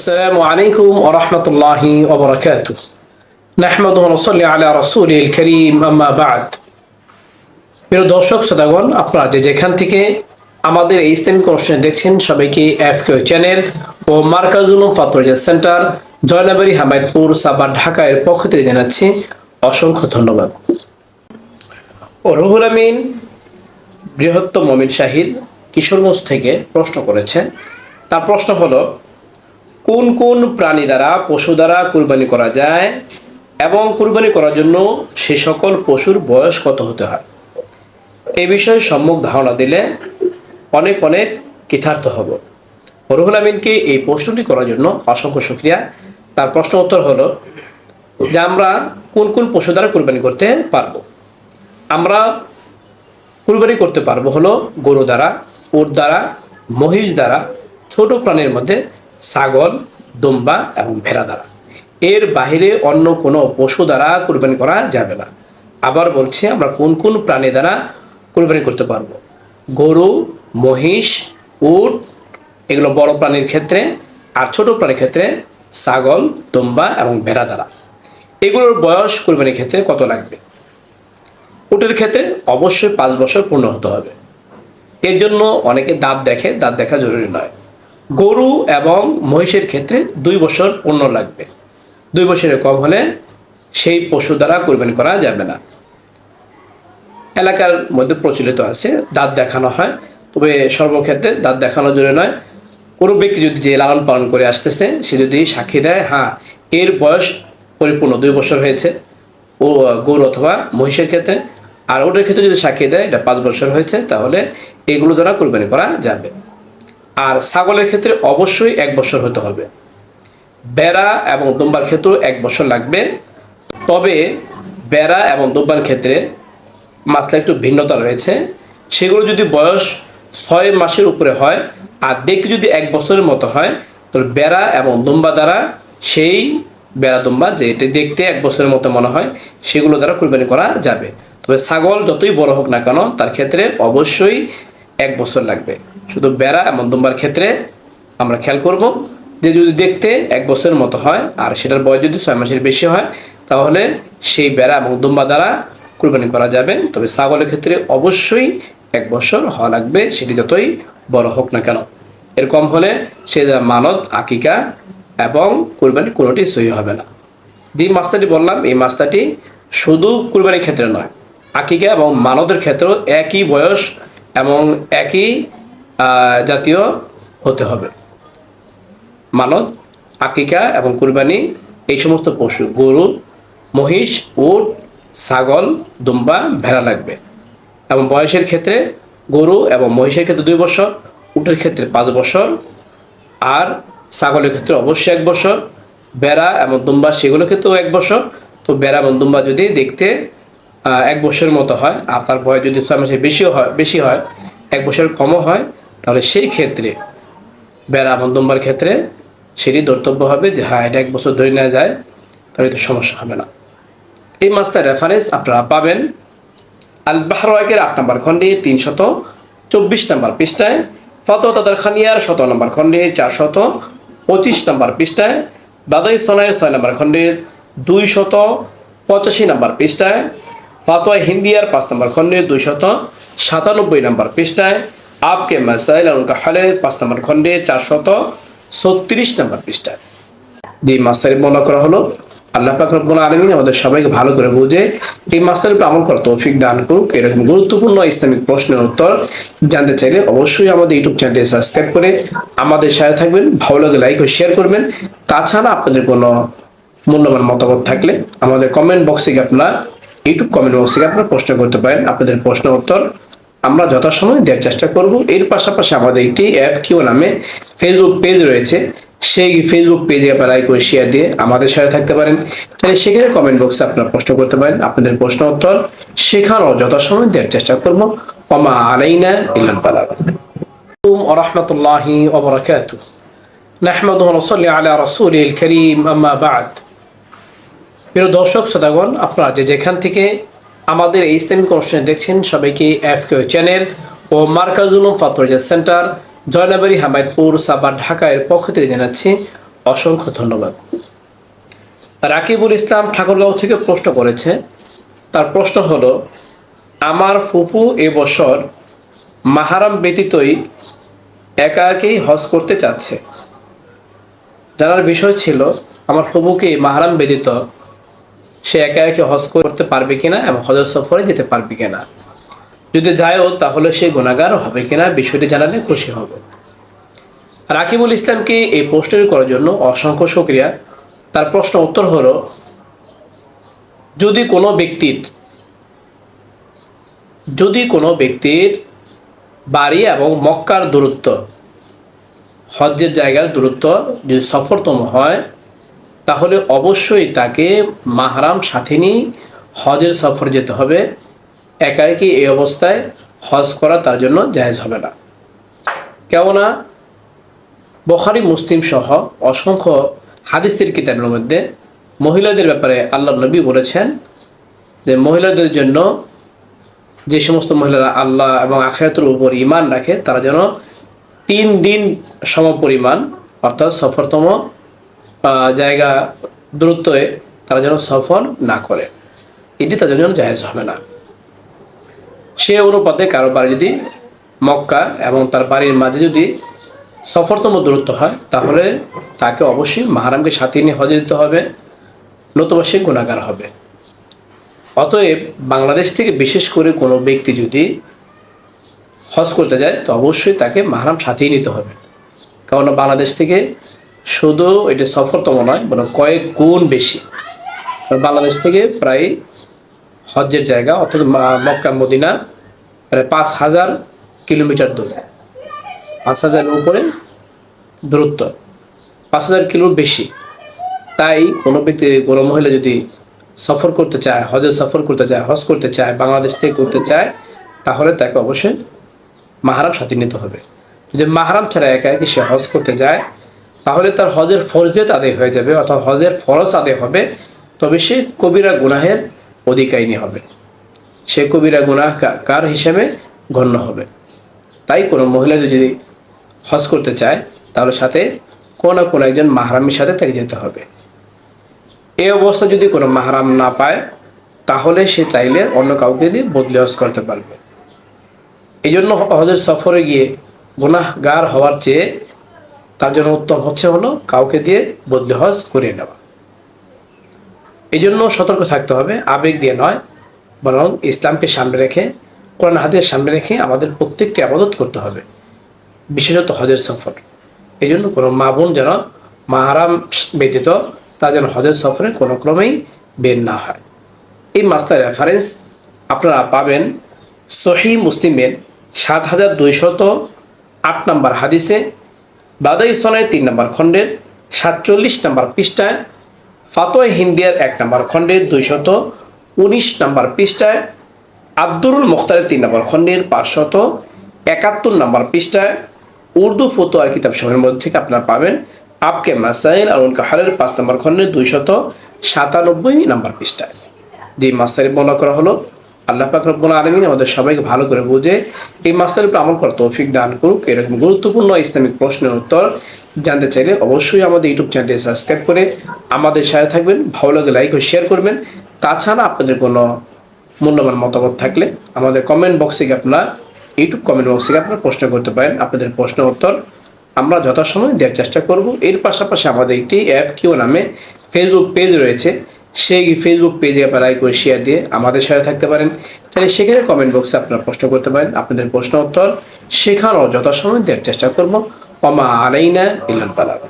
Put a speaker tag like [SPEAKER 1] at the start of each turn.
[SPEAKER 1] আসসালামু আলাইকুম ওয়া রাহমাতুল্লাহি ওয়া বারাকাতুহু। নাহমাদুহু ওয়া নুসাল্লি আলা রাসূলিল কারীম, আম্মা বা'দ। প্রিয় দর্শক শ্রোতাগণ, আপনারা যেখান থেকে আমাদের এই ইসলামিক অনুষ্ঠান দেখছেন, সবাইকে এফকিউ চ্যানেল ও মার্কাজুল উলুম ফাতওয়া সেন্টার, জয়নাবাড়ি, হামায়তপুর, সাভার, ঢাকা এর পক্ষ থেকে জানাচ্ছি অসংখ্য ধন্যবাদ। রুহুল আমিন বৃহত্তম মমিন শাহিদ কিশোরগঞ্জ থেকে প্রশ্ন করেছে। তার প্রশ্ন হলো, কোন কোন প্রাণী দ্বারা, পশু দ্বারা কুরবানি করা যায় এবং কুরবানি করার জন্য সে সকল পশুর বয়স কত হতে হয়? এই বিষয়ে সম্যক ধারণা দিলে অনেক অনেক কৃতার্থ হব। রুহুল আমিনকে এই প্রশ্নটি করার জন্য অসংখ্য শুকরিয়া। তার প্রশ্ন উত্তর হলো যে আমরা কোন কোন পশু দ্বারা কুরবানি করতে পারবো। আমরা কুরবানি করতে পারবো হলো গরু দ্বারা, উট দ্বারা, মহিষ দ্বারা, ছোট প্রাণীর মধ্যে ছাগল, দুম্বা এবং ভেড়া দ্বারা। এর বাহিরে অন্য কোনো পশু দ্বারা কুরবানি করা যাবে না। আবার বলছি, আমরা কোন কোন প্রাণী দ্বারা কুরবানি করতে পারবো: গরু, মহিষ, উট, এগুলো বড় প্রাণীর ক্ষেত্রে, আর ছোট প্রাণীর ক্ষেত্রে ছাগল, দুম্বা এবং ভেড়া দ্বারা। এগুলোর বয়স কুরবানির ক্ষেত্রে কত লাগবে? উটের ক্ষেত্রে অবশ্যই 5 বছর পূর্ণ হতে হবে। এর জন্য অনেকে দাঁত দেখে, দাঁত দেখা জরুরি নয়। গরু এবং মহিষের ক্ষেত্রে 2 বছর পূর্ণ লাগবে। 2 বছরের কম হলে সেই পশু দ্বারা কুরবানি করা যাবে না। এলাকার মধ্যে প্রচলিত আছে দাঁত দেখানো হয়, তবে সর্বক্ষেত্রে দাঁত দেখানো জরুরি নয়। কোনো ব্যক্তি যদি যে লালন পালন করে আসতেছে, সে যদি সাক্ষী দেয় হ্যাঁ এর বয়স পরিপূর্ণ 2 বছর হয়েছে, ও গরু অথবা মহিষের ক্ষেত্রে, আর ওটার ক্ষেত্রে যদি সাক্ষী দেয় এটা 5 বছর হয়েছে, তাহলে এগুলো দ্বারা কুরবানি করা যাবে। আর ছাগলের ক্ষেত্রে অবশ্যই 1 বছর হতে হবে। বেড়া এবং দুম্বার ক্ষেত্রেও 1 বছর লাগবে। তবে বেড়া এবং দুম্বার ক্ষেত্রে মাসলা একটু ভিন্নতা রয়েছে। সেগুলো যদি বয়স 6 মাসের উপরে হয় আর দেখতে যদি 1 বছরের মতো হয়, তাহলে বেড়া এবং দুম্বা দ্বারা, সেই বেড়া দুম্বা যে এটা দেখতে 1 বছরের মতো মনে হয়, সেগুলো দ্বারা কুরবানি করা যাবে। তবে ছাগল যতই বড় হোক না কেন, তার ক্ষেত্রে অবশ্যই 1 বছর লাগবে। শুধু বেড়া এবং দুম্বার ক্ষেত্রে আমরা খেয়াল করব যে যদি দেখতে 1 বছরের মতো হয় আর সেটার বয়স যদি 6 মাসের বেশি হয়, তাহলে সেই বেড়া এবং দুম্বা দ্বারা কুরবানি করা যাবে। তবে ছাগলের ক্ষেত্রে অবশ্যই 1 বছর হওয়া লাগবে, সেটি যতই বড় হোক না কেন। এর কম হলে সে মানত, আকিকা এবং কুরবানি কোনোটি সহি হবে না। যে মাসলাটি বললাম, এই মাসলাটি শুধু কুরবানির ক্ষেত্রে নয়, আকিকা এবং মানতের ক্ষেত্রেও একই বয়স এবং একই জাতীয় হতে হবে। মানত, আকিকা এবং কুরবানি, এই সমস্ত পশু, গরু, মহিষ, উট, ছাগল, দুম্বা, ভেড়া লাগবে। এবং বয়সের ক্ষেত্রে গরু এবং মহিষের ক্ষেত্রে 2 বছর, উটের ক্ষেত্রে 5 বছর, আর ছাগলের ক্ষেত্রে অবশ্যই 1 বছর, বেড়া এবং দুম্বা সেগুলোর ক্ষেত্রেও 1 বছর। তো বেড়া এবং দুম্বা যদি দেখতে 1 বছরের মতো হয় আর তার বয়স যদি 6 মাসের বেশি হয়, 1 বছরের কমও হয়, তাহলে সেই ক্ষেত্রে বেড়া এবং দুম্বার ক্ষেত্রে সেটি ধর্তব্য হবে যে হ্যাঁ এটা 1 বছর ধরে নেওয়া যায়, তাহলে তো সমস্যা হবে না। এই মাসটার রেফারেন্স আপনারা পাবেন আল বাহর ওয়াকের 8 নম্বর খণ্ডে 324 নম্বর পৃষ্ঠায়, ফতোয়া তাদার খানিয়ার 17 নম্বর খণ্ডে 425 নম্বর পৃষ্ঠায়, বাদাই সোনায়ের 6 নম্বর খণ্ডে 285 নম্বর পৃষ্ঠায়, ফাতোয়া হিন্দিয়ার 5 নম্বর খণ্ডে 297 নম্বর পৃষ্ঠায়, আপকে মাসাইল আর উনকা হালে 5 নম্বর খণ্ডে 436 নম্বর পৃষ্ঠায়। যে মাসলাটি বর্ণনা করা হলো, আল্লাহ পাক রব্বুল আলামিন আমাদের সবাইকে ভালো করে বুঝে এই মাসলার উপর আমল করার তৌফিক দান করুক। এরকম গুরুত্বপূর্ণ ইসলামিক প্রশ্নের উত্তর জানতে চাইলে অবশ্যই আমাদের ইউটিউব চ্যানেলটি সাবস্ক্রাইব করে আমাদের সাথে থাকবেন। ভালো লাগে লাইক ও শেয়ার করবেন। তাছাড়া আপনাদের কোনো মূল্যবান মতামত থাকলে আমাদের কমেন্ট বক্সে আপনারা, ইউটিউব কমেন্ট বক্সে আপনারা প্রশ্ন করতে পারেন। আপনাদের প্রশ্নের উত্তর আমরা যথাসময়ে দেওয়ার চেষ্টা করব। এর পাশাপাশি আমাদের একটি এফকিউ নামে ফেসবুক পেজ রয়েছে, সেই ফেসবুক পেজে আপনারা লাইক ও শেয়ার দিয়ে আমাদের সাথে থাকতে পারেন। তাহলে সেখানে কমেন্ট বক্সে আপনারা প্রশ্ন করতে পারেন। আপনাদের প্রশ্ন উত্তর সেখানেও যথাসময়ে দেওয়ার চেষ্টা করব। ওমা আলাইনা ইল্লাল বালাগ। ওয়া রাহমাতুল্লাহি ওয়া বারাকাতুহু। নাহমাদুহু ওয়া নুসাল্লি আলা রাসূলিল কারীম, আম্মা বা'দ। প্রিয় দর্শক শ্রোতাগণ, আপনারা যেখান থেকে আমাদের এই ইসলামিক অনুষ্ঠান দেখছেন, সবাইকে এফকিউ চ্যানেল ও মার্কাজুল উলুম ফাতওয়া সেন্টার, জয়নাবাড়ি, হামায়তপুর, সাভার, ঢাকা এর পক্ষ থেকে জানাচ্ছি অসংখ্য ধন্যবাদ। রাকিবুল ইসলাম ঠাকুরগাঁও থেকে প্রশ্ন করেছে। তার প্রশ্ন হলো, আমার ফুফু এবছর মাহারাম ব্যতীতই একা একাই হজ করতে চাচ্ছে। জানার বিষয় ছিল আমার ফুফুকে মাহারাম ব্যতীত সে একা একা হজ করতে পারবে কিনা এবং হজের সফরে যেতে পারবে কিনা, যদি যায়ও তাহলে সে গুনাহগার হবে কিনা, বিষয়টি জানালে খুশি হব। রাকিবুল ইসলামকে এই প্রশ্নটি করার জন্য অসংখ্য শুকরিয়া। তার প্রশ্ন উত্তর হলো, যদি কোনো ব্যক্তির বাড়ি এবং মক্কার দূরত্ব, হজ্জের জায়গার দূরত্ব যদি সফরতম হয়, তাহলে অবশ্যই তাকে মাহরাম সাথে নিয়ে হজের সফর যেতে হবে। একা একাই এই অবস্থায় হজ করা তার জন্য জায়েজ হবে না। কেননা বুখারী মুসলিম সহ অসংখ্য হাদিসের কিতাবের মধ্যে মহিলাদের ব্যাপারে আল্লাহ নবী বলেছেন যে মহিলাদের জন্য, যে সমস্ত মহিলারা আল্লাহ এবং আখিরাতের উপর ঈমান রাখে, তারা যেন 3 দিন সমপরিমাণ অর্থাৎ সফরতম জায়গা দূরত্বে তারা যেন সফর না করে, এটি তাদের জন্য জায়েজ হবে না। সে অনুপাতে কারো বাড়ি যদি মক্কা এবং তার বাড়ির মাঝে যদি সফরতম দূরত্ব হয়, তাহলে তাকে অবশ্যই মাহরামকে সাথে নিয়ে হজে যেতে হবে, নতুবা সে গুনাহগার হবে। অতএব বাংলাদেশ থেকে বিশেষ করে কোনো ব্যক্তি যদি হজ করতে যায়, তো অবশ্যই তাকে মাহরাম সাথেই নিতে হবে। কারণ বাংলাদেশ থেকে শুধু এটা সফরতম নয়, বরং কয়েক গুণ বেশি। বাংলাদেশ থেকে প্রায় হজ্জের জায়গা অর্থাৎ মক্কা মদিনা প্রায় 5000 কিলোমিটার দূর, 5000-এর উপরে দূরত্ব, 5000 কিলো বেশি। তাই কোনো ব্যক্তি, কোনো মহিলা যদি সফর করতে চায়, হজের সফর করতে চায়, হজ করতে চায়, বাংলাদেশ থেকে করতে চায়, তাহলে তাকে অবশ্যই মাহরাম সাথে নিতে হবে। যদি মাহরাম ছাড়া একা একা সে হজ করতে যায়, তাহলে তার হজের ফরজিয়ত আদায় হয়ে যাবে, অর্থাৎ হজের ফরজ আদায় হবে, তবে সে কবিরা গুনাহের অধিকারিণী হবে, সে কবিরা গুনাহগার হিসেবে গণ্য হবে। তাই কোনো মহিলা যদি হজ করতে চায়, তাহলে সাথে কোনো না কোনো একজন মাহরামের সাথে তাকে যেতে হবে। এই অবস্থা যদি কোনো মাহরাম না পায়, তাহলে সে চাইলে অন্য কাউকে দিয়ে বদলে হজ করতে পারবে। এই জন্য হজের সফরে গিয়ে গুনাহগার হওয়ার চেয়ে তার জন্য উত্তম হলো কাউকে দিয়ে বদলে হজ করিয়ে নেওয়া। এই জন্য সতর্ক থাকতে হবে, আবেগ দিয়ে নয়, বরং ইসলামকে সামনে রেখে, কোরআন হাদিস সামনে রেখে আমাদের প্রত্যেকটি ইবাদত করতে হবে, বিশেষত হজের সফর। এই জন্য কোনো মা বোন যেন মাহরাম ব্যতীত তা যেন হজের সফরে কোনো ক্রমেই বের না হয়। এই মাসলার রেফারেন্স আপনারা পাবেন সহিহ মুসলিমের 7208 নম্বর হাদিসে, বাদাই সনের 3 নম্বর খণ্ডের 47 নম্বর পৃষ্ঠায়, ফাতোয়া হিন্দিয়ার 1 নম্বর খণ্ডের 219 নম্বর পৃষ্ঠায়, আব্দুরুল মুখতারের 3 নম্বর খণ্ডের 571 নম্বর পৃষ্ঠায়, উর্দু ফতোয়ার কিতাব সমূহের মধ্যে থেকে আপনারা পাবেন আপকে মাসাইল আর উনকা হালের 5 নম্বর খণ্ডের 297 নম্বর পৃষ্ঠায়। যে মাসলাটি বর্ণনা করা হলো, আল্লাহ পাক রব্বুল আলামিন আমাদের সবাইকে ভালো করে বুঝে এই মাসলার উপর আমল করার তৌফিক দান করুক। এরকম গুরুত্বপূর্ণ ইসলামিক প্রশ্নের উত্তর জানতে চাইলে অবশ্যই আমাদের ইউটিউব চ্যানেলটি সাবস্ক্রাইব করে আমাদের সাথে থাকবেন। ভালো লাগে লাইক ও শেয়ার করবেন। তাছাড়া আপনাদের কোনো মূল্যবান মতামত থাকলে আমাদের কমেন্ট বক্সে আপনারা, ইউটিউব কমেন্ট বক্সে আপনারা প্রশ্ন করতে পারেন। আপনাদের প্রশ্নের উত্তর আমরা যথাসময়ে দেওয়ার চেষ্টা করব। এর পাশাপাশি আমাদের একটি FAQ নামে ফেসবুক পেজ রয়েছে, সেই ফেসবুক পেজে আপনারা লাইক ও শেয়ার দিয়ে আমাদের সাথে থাকতে পারেন। তাহলে সেখানে কমেন্ট বক্সে আপনারা প্রশ্ন করতে পারেন। আপনাদের প্রশ্ন উত্তর সেখানেও যথাসময়ে দেওয়ার চেষ্টা করব। ওমা আলাইনা ইল্লাল বালাগ।